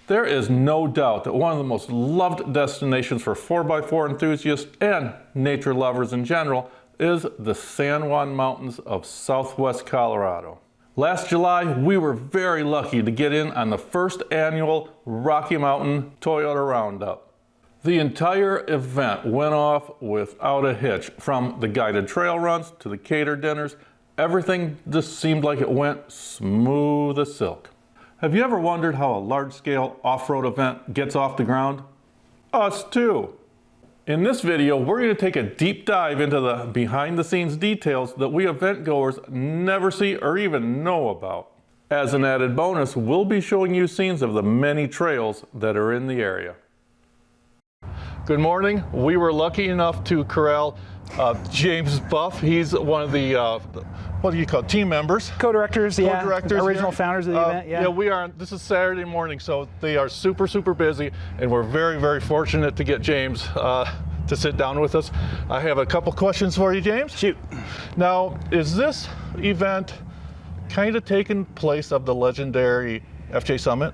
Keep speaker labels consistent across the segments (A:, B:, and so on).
A: There is no doubt that one of the most loved destinations for 4x4 enthusiasts and nature lovers in general is the San Juan Mountains of southwest Colorado. Last July, we were very lucky to get in on the first annual Rocky Mountain Toyota Roundup. The entire event went off without a hitch. From the guided trail runs to the catered dinners, everything just seemed like it went smooth as silk. Have you ever wondered how a large-scale off-road event gets off the ground? Us too. In this video, we're going to take a deep dive into the behind-the-scenes details that we event goers never see or even know about. As an added bonus, we'll be showing you scenes of the many trails that are in the area. Good morning. We were lucky enough to corral James Buff. He's one of the what do you call it? Team members?
B: Co-directors, yeah.
A: Co-directors,
B: original founders of the event, yeah.
A: Yeah, we are. This is Saturday morning, so they are super, super busy, and we're very, very fortunate to get James to sit down with us. I have a couple questions for you, James.
B: Shoot.
A: Now, is this event kind of taking place of the legendary FJ Summit?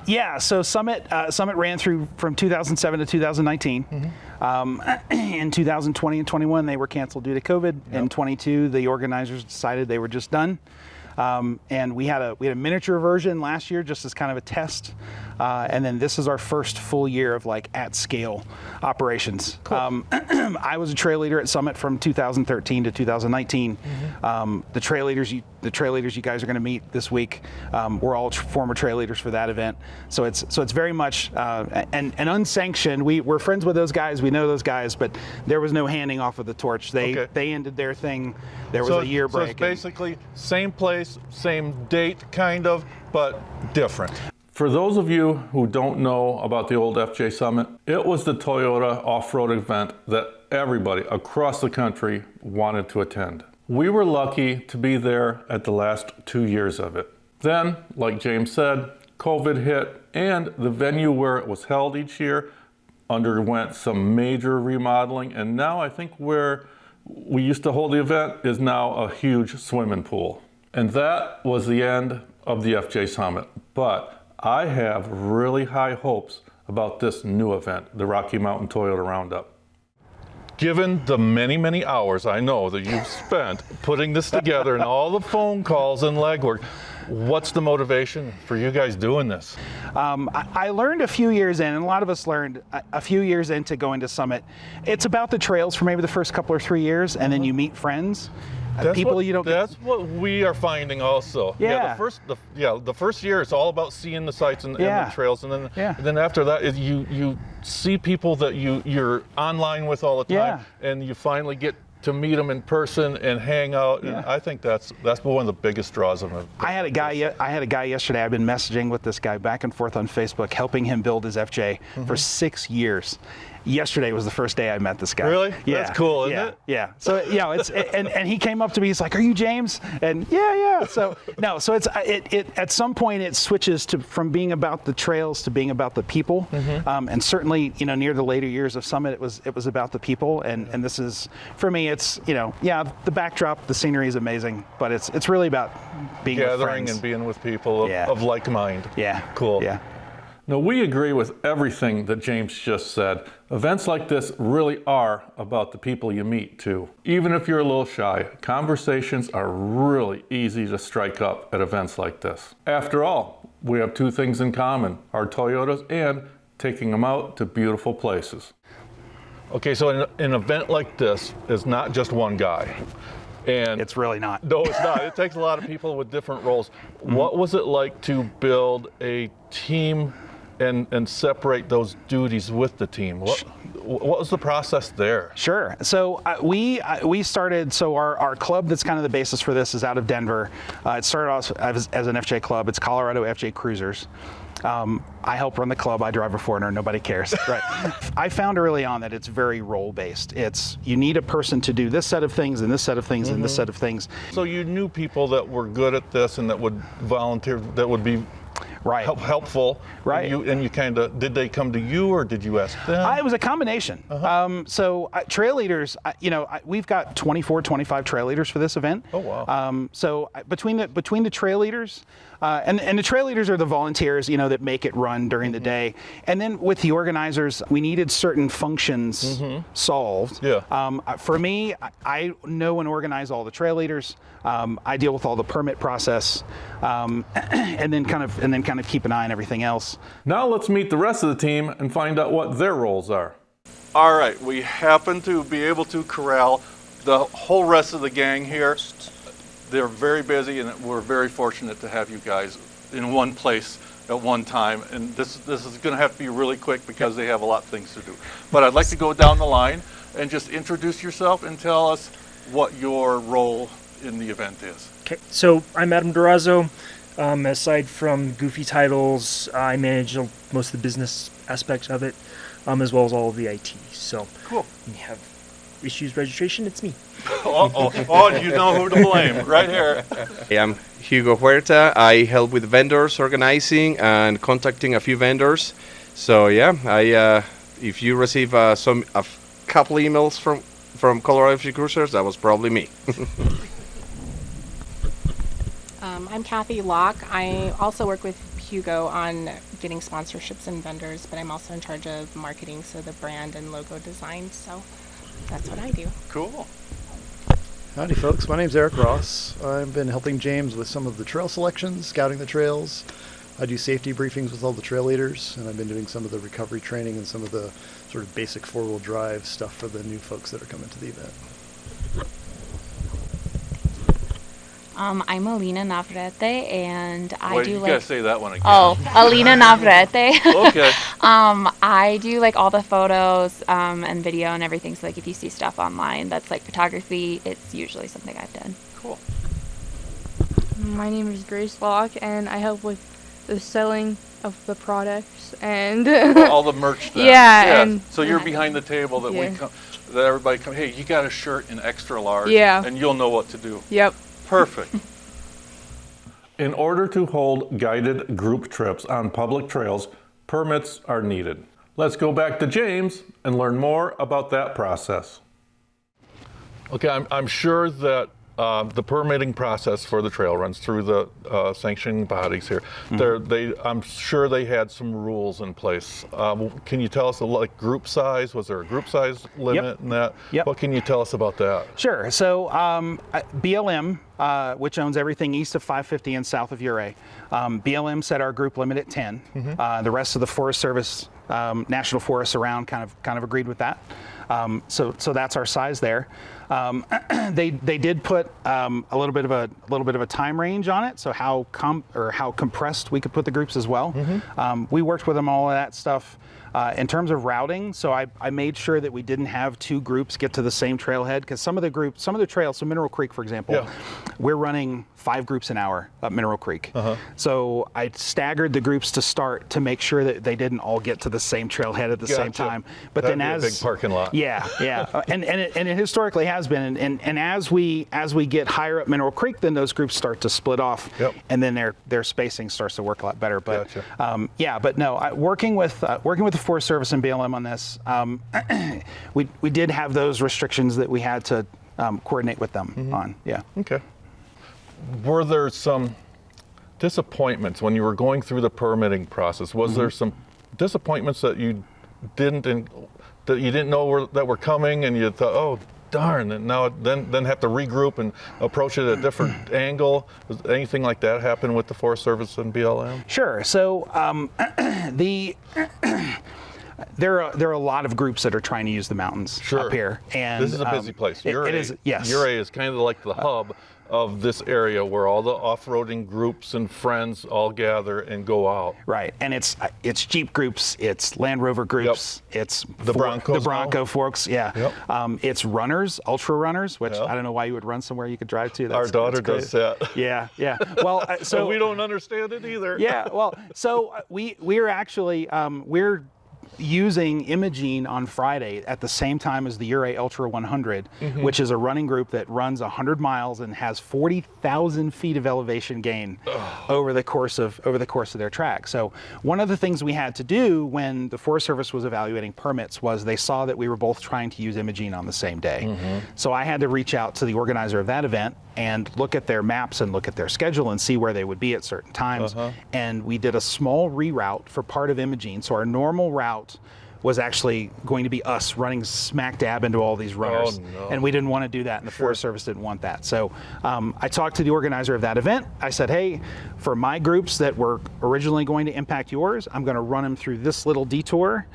B: Yeah, so Summit ran through from 2007 to 2019. Mm-hmm. In 2020 and 21, they were canceled due to COVID. Yep. In 22, the organizers decided they were just done. And we had a miniature version last year just as kind of a test. And then this is our first full year of like at scale operations. Cool. I was a trail leader at Summit from 2013 to 2019. Mm-hmm. The trail leaders you guys are going to meet this week, we're all former trail leaders for that event. So it's very much and unsanctioned. We're friends with those guys. We know those guys, but there was no handing off of the torch. They ended their thing. There was a year break.
A: So it's basically same place, same date, kind of, but different. For those of you who don't know about the old FJ Summit, it was the Toyota off-road event that everybody across the country wanted to attend. We were lucky to be there at the last 2 years of it. Then, like James said, COVID hit, and the venue where it was held each year underwent some major remodeling, and now I think where we used to hold the event is now a huge swimming pool. And that was the end of the FJ Summit. But I have really high hopes about this new event, the Rocky Mountain Toyota Roundup. Given the many, many hours I know that you've spent putting this together and all the phone calls and legwork, what's the motivation for you guys doing this?
B: I learned a few years in, and a lot of us learned a few years into going to Summit, it's about the trails for maybe the first couple or 3 years, and then you meet friends.
A: That's what we are finding also.
B: Yeah.
A: The first year it's all about seeing the sights and the trails, and then after that you see people that you're online with all the time, and you finally get to meet them in person and hang out. And I think that's one of the biggest draws of it.
B: I had a guy yesterday. I've been messaging with this guy back and forth on Facebook, helping him build his FJ for 6 years. Yesterday was the first day I met this guy.
A: Really?
B: Yeah.
A: That's cool, isn't it?
B: Yeah. So and he came up to me. He's like, "Are you James?" And yeah. So no. So it's at some point it switches from being about the trails to being about the people. Mm-hmm. And certainly near the later years of Summit, it was about the people. And this is, for me, it's the backdrop, the scenery is amazing, but it's really about being with friends.
A: And being with people of like mind.
B: Yeah.
A: Cool.
B: Yeah.
A: Now, we agree with everything that James just said. Events like this really are about the people you meet, too. Even if you're a little shy, conversations are really easy to strike up at events like this. After all, we have two things in common, our Toyotas and taking them out to beautiful places. Okay, so an event like this is not just one guy. And
B: it's really not.
A: No, it's not. It takes a lot of people with different roles. Mm-hmm. What was it like to build a team and separate those duties with the team? What was the process there?
B: Sure. So we started, so our club that's kind of the basis for this is out of Denver. It started off as an FJ club. It's Colorado FJ Cruisers. I help run the club. I drive a Forerunner. Nobody cares. Right. I found early on that it's very role-based. You need a person to do this set of things and this set of things and this set of things.
A: So you knew people that were good at this and that would volunteer, that would be
B: Right.
A: helpful.
B: Right.
A: And you kind of, did they come to you or did you ask them?
B: It was a combination. So trail leaders, we've got 24, 25 trail leaders for this event.
A: Oh, wow.
B: So between the trail leaders, and the trail leaders are the volunteers, that make it run during the day. And then with the organizers, we needed certain functions solved.
A: Yeah.
B: For me, I know and organize all the trail leaders. I deal with all the permit process, and then kind of keep an eye on everything else.
A: Now let's meet the rest of the team and find out what their roles are. All right, we happen to be able to corral the whole rest of the gang here. They're very busy, and we're very fortunate to have you guys in one place at one time. And this is going to have to be really quick because they have a lot of things to do. But I'd like to go down the line and just introduce yourself and tell us what your role in the event is.
C: Okay, so I'm Adam Durazo. Aside from goofy titles, I manage most of the business aspects of it, as well as all of the IT. So
A: cool.
C: We have issues registration, it's me.
A: You know who to blame, right here.
D: I'm Hugo Huerta. I help with vendors organizing and contacting a few vendors. So yeah, if you receive a couple emails from Colorado Free Cruisers, that was probably me.
E: I'm Kathy Locke. I also work with Hugo on getting sponsorships and vendors, but I'm also in charge of marketing, so the brand and logo design. So that's what I do.
A: Cool.
F: Howdy folks, my name's Eric Ross. I've been helping James with some of the trail selections, scouting the trails. I do safety briefings with all the trail leaders, and I've been doing some of the recovery training and some of the sort of basic four-wheel drive stuff for the new folks that are coming to the event.
G: I'm Alina Navarrete, and I do
A: you
G: like.
A: gotta say that one again.
G: Oh, Alina Navarrete.
A: Okay.
G: I do like all the photos and video and everything. So like if you see stuff online that's like photography, it's usually something I've done.
A: Cool.
H: My name is Grace Locke, and I help with the selling of the products and
A: all the merch then.
H: Yeah. And
A: so you're behind the table that that everybody come. Hey, you got a shirt in extra large.
H: Yeah.
A: And you'll know what to do.
H: Yep.
A: Perfect. In order to hold guided group trips on public trails, permits are needed. Let's go back to James and learn more about that process. Okay, I'm sure that the permitting process for the trail runs through the sanctioning bodies here. I'm sure they had some rules in place. Can you tell us, like group size? Was there a group size limit in that?
B: Yep.
A: What can you tell us about that?
B: Sure. So BLM, which owns everything east of 550 and south of Ouray, BLM set our group limit at 10. The rest of the Forest Service, national forests around, kind of agreed with that. So that's our size there. They did put a little bit of a time range on it, so how compressed we could put the groups as well. We worked with them all of that stuff. In terms of routing, so I made sure that we didn't have two groups get to the same trailhead, because some of the trails, so Mineral Creek, for example, we're running 5 groups an hour up Mineral Creek. So I staggered the groups to start to make sure that they didn't all get to the same trailhead at the same time. But
A: that'd
B: then
A: be a big parking lot.
B: Yeah. and it historically has been, and as we get higher up Mineral Creek, then those groups start to split off, and then their spacing starts to work a lot better. But but no, working with the Forest Service and BLM on this, we did have those restrictions that we had to coordinate with them on. Yeah.
A: Okay. Were there some disappointments when you were going through the permitting process? Was there some disappointments that you didn't know that were coming, and you thought, oh darn, and now then have to regroup and approach it at a different angle? Does anything like that happen with the Forest Service and BLM?
B: Sure. So there are a lot of groups that are trying to use the mountains up here, and
A: this is a busy place.
B: It is. Yes.
A: Ouray is kind of like the hub of this area where all the off-roading groups and friends all gather and go out.
B: Right, and it's Jeep groups, it's Land Rover groups, it's
A: the
B: Bronco folks, it's runners, ultra runners, which I don't know why you would run somewhere you could drive to.
A: Our daughter does that.
B: Yeah. Well, so
A: we don't understand it either.
B: Yeah. Well, so we are actually we're using Imogene on Friday at the same time as the Ouray Ultra 100, which is a running group that runs 100 miles and has 40,000 feet of elevation gain over the course of their track. So one of the things we had to do when the Forest Service was evaluating permits was they saw that we were both trying to use Imogene on the same day. So I had to reach out to the organizer of that event and look at their maps and look at their schedule and see where they would be at certain times. And we did a small reroute for part of Imogene. So our normal route was actually going to be us running smack dab into all these runners. And we didn't want to do that, and the Forest Service didn't want that. So I talked to the organizer of that event. I said, hey, for my groups that were originally going to impact yours, I'm going to run them through this little detour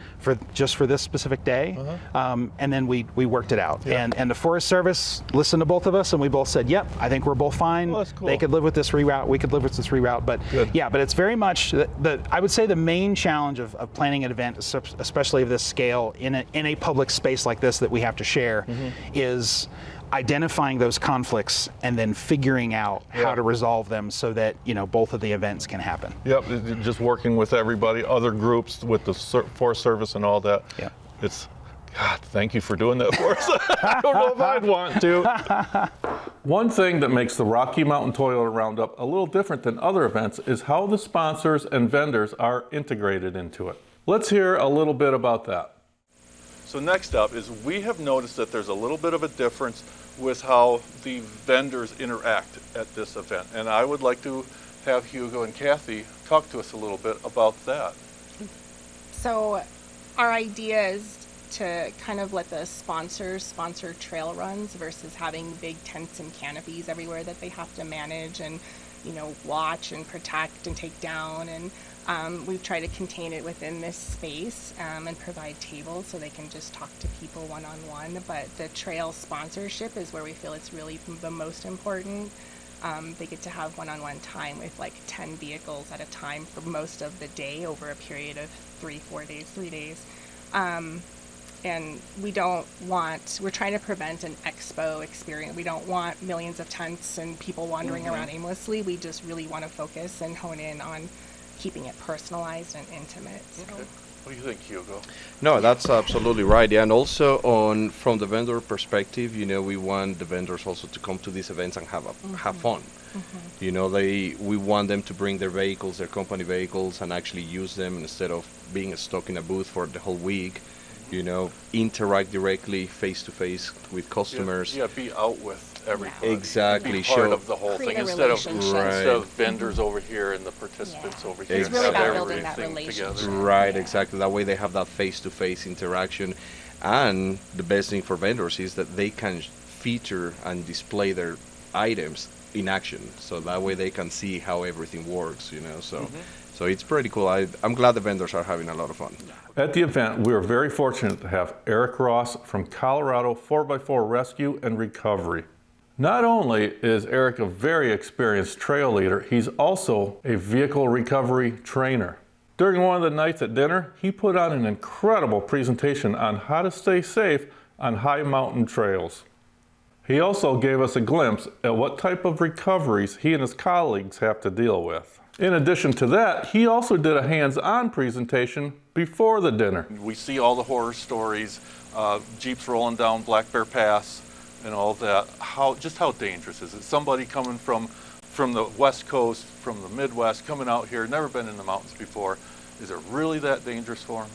B: just for this specific day. And then we worked it out. And the Forest Service listened to both of us, and we both said, yep, I think we're both fine.
A: Well, that's cool.
B: They could live with this reroute. We could live with this reroute. But yeah, but it's very much, I would say the main challenge of planning an event, especially of this scale in a public space like this that we have to share, is identifying those conflicts and then figuring out how to resolve them so that both of the events can happen.
A: Yep, just working with everybody, other groups, with the Forest Service and all that.
B: Yeah.
A: It's, God, thank you for doing that for us. I don't know if I'd want to. One thing that makes the Rocky Mountain Toyota Roundup a little different than other events is how the sponsors and vendors are integrated into it. Let's hear a little bit about that. So next up is we have noticed that there's a little bit of a difference with how the vendors interact at this event. And I would like to have Hugo and Kathy talk to us a little bit about that.
E: So our idea is to kind of let the sponsors sponsor trail runs versus having big tents and canopies everywhere that they have to manage and watch and protect and take down. And we've tried to contain it within this space and provide tables so they can just talk to people one-on-one. But the trail sponsorship is where we feel it's really the most important. They get to have one-on-one time with like 10 vehicles at a time for most of the day over a period of 3 days. And we're trying to prevent an expo experience. We don't want millions of tents and people wandering around aimlessly. We just really want to focus and hone in on keeping it personalized and intimate. So.
A: Okay. What do you think, Hugo?
D: No, that's absolutely right. Yeah, and also from the vendor perspective, we want the vendors also to come to these events and have fun. We want them to bring their vehicles, their company vehicles, and actually use them instead of being stuck in a booth for the whole week. Interact directly, face to face with customers.
A: Yeah, be out with everybody.
D: Exactly.
A: Be part of the whole
E: Create
A: thing
E: a
A: instead
E: relationship.
A: of vendors over here and the participants over here.
E: It's really
D: Exactly.
E: about building that
A: Everything
E: relationship.
A: together.
D: Right, exactly. That way they have that face-to-face interaction. And the best thing for vendors is that they can feature and display their items in action. So that way they can see how everything works, So it's pretty cool. I'm glad the vendors are having a lot of fun.
A: At the event, we were very fortunate to have Eric Ross from Colorado 4x4 Rescue and Recovery. Not only is Eric a very experienced trail leader, he's also a vehicle recovery trainer. During one of the nights at dinner, he put on an incredible presentation on how to stay safe on high mountain trails. He also gave us a glimpse at what type of recoveries he and his colleagues have to deal with. In addition to that, he also did a hands-on presentation before the dinner. We see all the horror stories, Jeeps rolling down Black Bear Pass and all that. How dangerous is it? Somebody coming from the West Coast, from the Midwest, coming out here, never been in the mountains before. Is it really that dangerous for them?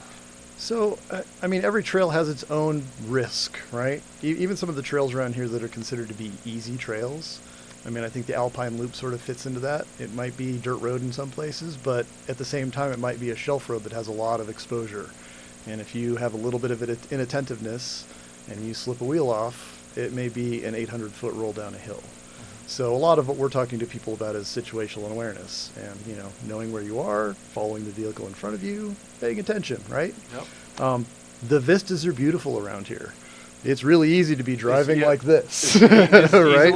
F: So, every trail has its own risk, right? Even some of the trails around here that are considered to be easy trails. I think the Alpine Loop sort of fits into that. It might be dirt road in some places, but at the same time, it might be a shelf road that has a lot of exposure. And if you have a little bit of inattentiveness and you slip a wheel off, it may be an 800-foot roll down a hill. So a lot of what we're talking to people about is situational awareness and, knowing where you are, following the vehicle in front of you, paying attention, right?
A: Yep.
F: The vistas are beautiful around here. It's really easy to be driving like this,
A: It's
F: right?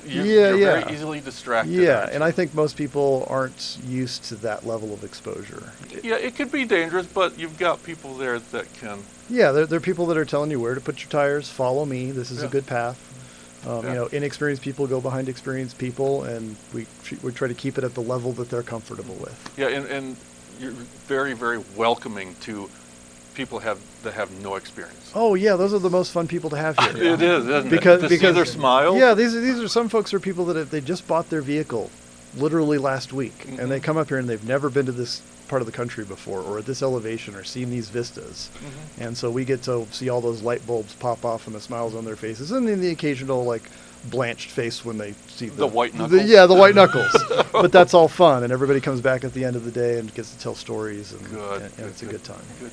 A: You're very easily distracted.
F: Yeah, and I think most people aren't used to that level of exposure.
A: Yeah, it could be dangerous, but you've got people there that can.
F: Yeah, there are people that are telling you where to put your tires. Follow me. This is a good path. Inexperienced people go behind experienced people, and we try to keep it at the level that they're comfortable with.
A: Yeah, and you're very, very welcoming to people that have no experience.
F: Oh yeah, those are the most fun people to have here.
A: It is, isn't
F: because
A: it? To see their smile.
F: Yeah, these are some folks are people that they just bought their vehicle literally last week, and they come up here and they've never been to this part of the country before, or at this elevation, or seen these vistas, and so we get to see all those light bulbs pop off and the smiles on their faces, and then the occasional like blanched face when they see
A: The white knuckles.
F: the white knuckles. But that's all fun, and everybody comes back at the end of the day and gets to tell stories, and,
A: Good,
F: and
A: good,
F: it's a
A: good.
F: good time.
A: Good.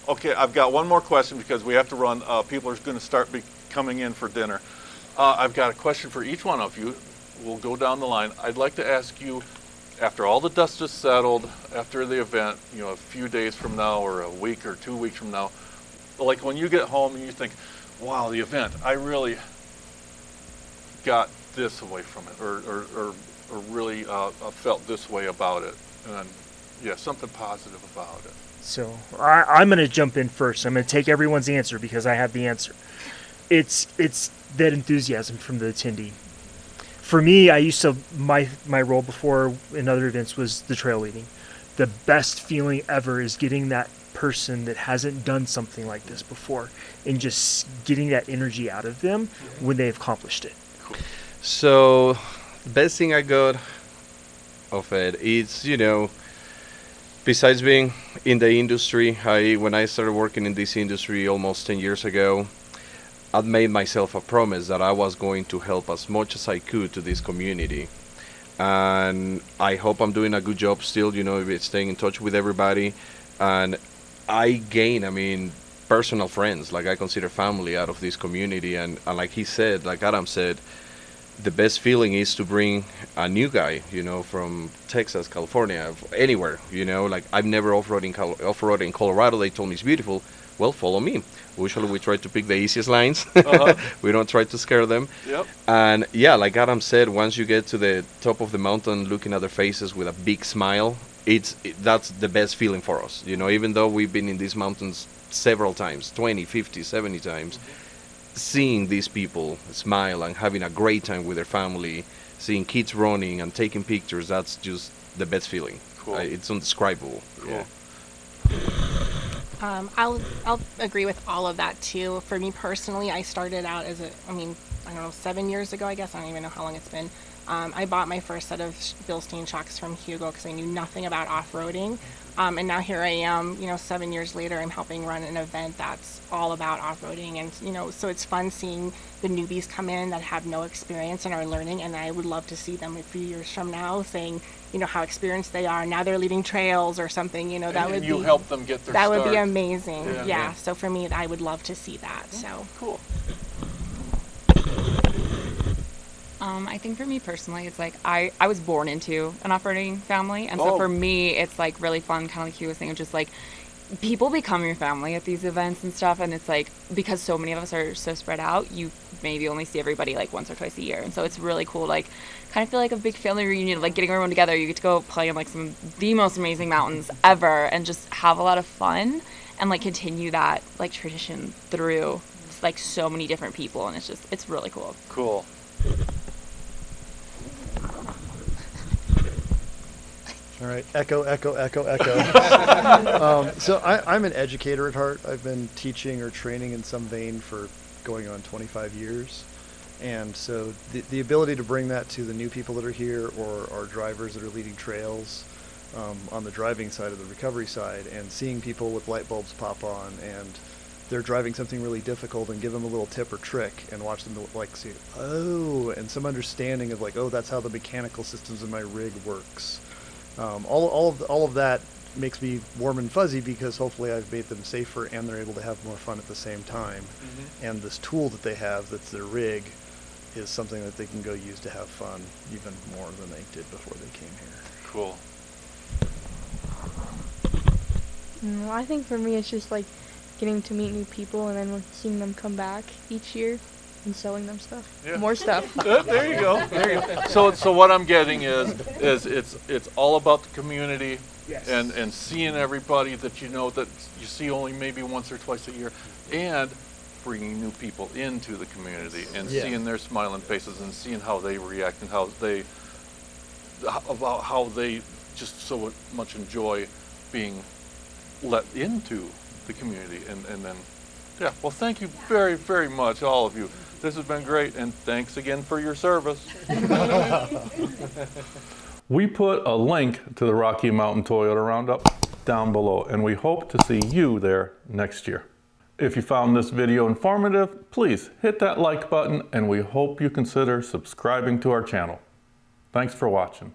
A: Okay, I've got one more question because we have to run. People are going to start coming in for dinner. I've got a question for each one of you. We'll go down the line. I'd like to ask you, after all the dust is settled, after the event, a few days from now or a week or 2 weeks from now, like when you get home and you think, wow, the event, I really got this away from it, or really felt this way about it, and something positive about it.
C: So I'm going to jump in first. I'm going to take everyone's answer because I have the answer. It's that enthusiasm from the attendee. For me, I used to, my role before in other events was the trail leading. The best feeling ever is getting that person that hasn't done something like this before and just getting that energy out of them when they've accomplished it.
D: So the best thing I got of it is, besides being in the industry, when I started working in this industry almost 10 years ago, I'd made myself a promise that I was going to help as much as I could to this community. And I hope I'm doing a good job still, staying in touch with everybody. And I gain, personal friends, like I consider family out of this community. And like he said, like Adam said, the best feeling is to bring a new guy, from Texas, California, anywhere, like I've never off-roaded in Colorado. They told me it's beautiful. Well, follow me. Usually we try to pick the easiest lines. We don't try to scare them.
A: Yep.
D: And yeah, like Adam said, once you get to the top of the mountain, looking at their faces with a big smile, that's the best feeling for us. Even though we've been in these mountains several times, 20, 50, 70 times, seeing these people smile and having a great time with their family, seeing kids running and taking pictures, that's just the best feeling.
A: Cool.
D: It's indescribable.
A: Cool.
D: Yeah.
E: I'll agree with all of that too. For me personally, I started out as 7 years ago, I guess. I don't even know how long it's been. I bought my first set of Bilstein shocks from Hugo because I knew nothing about off-roading. And now here I am, 7 years later, I'm helping run an event that's all about off-roading. And, so it's fun seeing the newbies come in that have no experience and are learning. And I would love to see them a few years from now saying, how experienced they are. Now they're leading trails or something, that would be...
A: You help them get their
E: that
A: start.
E: would be amazing.
A: Yeah.
E: Yeah. So for me, I would love to see that. So
A: Cool.
G: I think for me personally, it's like I was born into an off-roading family, and so for me, it's like really fun, kind of like he was saying, just like people become your family at these events and stuff, and it's like because so many of us are so spread out, you maybe only see everybody like once or twice a year, and so it's really cool, like kind of feel like a big family reunion, like getting everyone together. You get to go play in like some of the most amazing mountains ever, and just have a lot of fun, and like continue that like tradition through like so many different people, and it's really cool.
A: Cool.
F: All right, echo. So I'm an educator at heart. I've been teaching or training in some vein for going on 25 years. And so the ability to bring that to the new people that are here or our drivers that are leading trails on the driving side of the recovery side, and seeing people with light bulbs pop on and they're driving something really difficult and give them a little tip or trick and watch them like see, and some understanding of like, oh, that's how the mechanical systems in my rig works. All of that makes me warm and fuzzy because hopefully I've made them safer and they're able to have more fun at the same time. And this tool that they have, that's their rig, is something that they can go use to have fun even more than they did before they came here.
A: Cool.
H: I think for me it's just like getting to meet new people and then seeing them come back each year and selling them stuff.
A: Yeah.
H: More stuff.
A: There you go. So what I'm getting is it's all about the community.
C: Yes.
A: And seeing everybody that that you see only maybe once or twice a year, and bringing new people into the community and seeing their smiling faces and seeing how they react and how they just so much enjoy being let into the community. And then, yeah, well, thank you very, very much, all of you. This has been great, and thanks again for your service. We put a link to the Rocky Mountain Toyota Roundup down below, and we hope to see you there next year. If you found this video informative, please hit that like button, and we hope you consider subscribing to our channel. Thanks for watching.